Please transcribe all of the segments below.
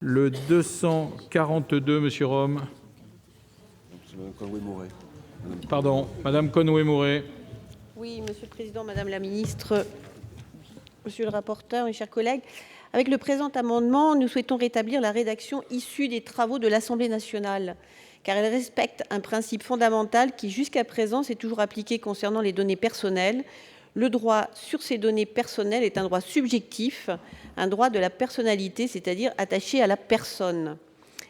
Le 242, Monsieur Rome. Pardon, Madame Conway-Mouret. Oui, Monsieur le Président, Madame la Ministre, Monsieur le rapporteur, mes chers collègues, avec le présent amendement, nous souhaitons rétablir la rédaction issue des travaux de l'Assemblée nationale, car elle respecte un principe fondamental qui, jusqu'à présent, s'est toujours appliqué concernant les données personnelles. Le droit sur ces données personnelles est un droit subjectif, un droit de la personnalité, c'est-à-dire attaché à la personne.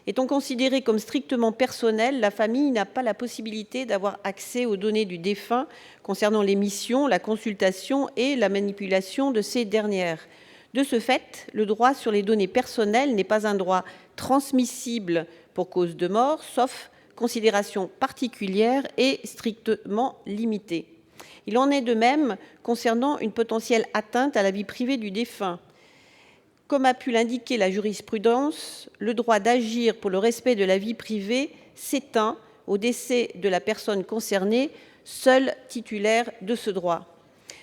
Étant considérée comme strictement personnelle, la famille n'a pas la possibilité d'avoir accès aux données du défunt concernant l'émission, la consultation et la manipulation de ces dernières. De ce fait, le droit sur les données personnelles n'est pas un droit transmissible pour cause de mort, sauf considération particulière et strictement limitée. Il en est de même concernant une potentielle atteinte à la vie privée du défunt. Comme a pu l'indiquer la jurisprudence, le droit d'agir pour le respect de la vie privée s'éteint au décès de la personne concernée, seule titulaire de ce droit.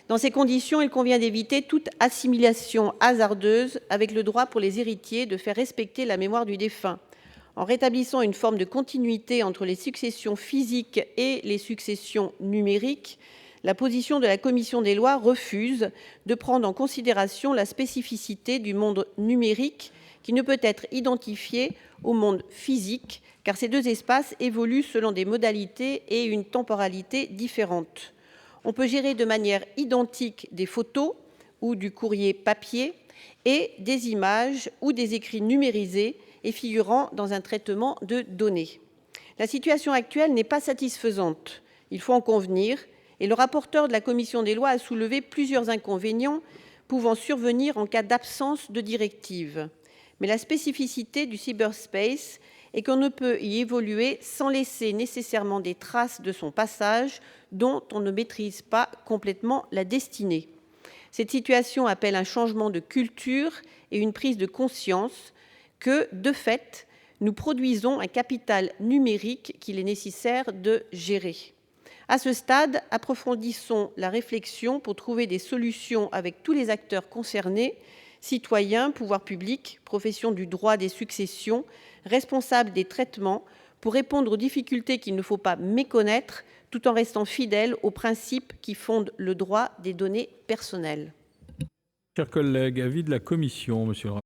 Dans ces conditions, il convient d'éviter toute assimilation hasardeuse avec le droit pour les héritiers de faire respecter la mémoire du défunt. En rétablissant une forme de continuité entre les successions physiques et les successions numériques, la position de la commission des lois refuse de prendre en considération la spécificité du monde numérique qui ne peut être identifié au monde physique, car ces deux espaces évoluent selon des modalités et une temporalité différentes. On peut gérer de manière identique des photos ou du courrier papier et des images ou des écrits numérisés et figurant dans un traitement de données. La situation actuelle n'est pas satisfaisante, il faut en convenir, et le rapporteur de la commission des lois a soulevé plusieurs inconvénients pouvant survenir en cas d'absence de directive. Mais la spécificité du cyberspace est qu'on ne peut y évoluer sans laisser nécessairement des traces de son passage dont on ne maîtrise pas complètement la destinée. Cette situation appelle un changement de culture et une prise de conscience que, de fait, nous produisons un capital numérique qu'il est nécessaire de gérer. À ce stade, approfondissons la réflexion pour trouver des solutions avec tous les acteurs concernés, citoyens, pouvoirs publics, professions du droit des successions, responsables des traitements, pour répondre aux difficultés qu'il ne faut pas méconnaître, tout en restant fidèles aux principes qui fondent le droit des données personnelles. Chers collègues, avis de la commission, monsieur le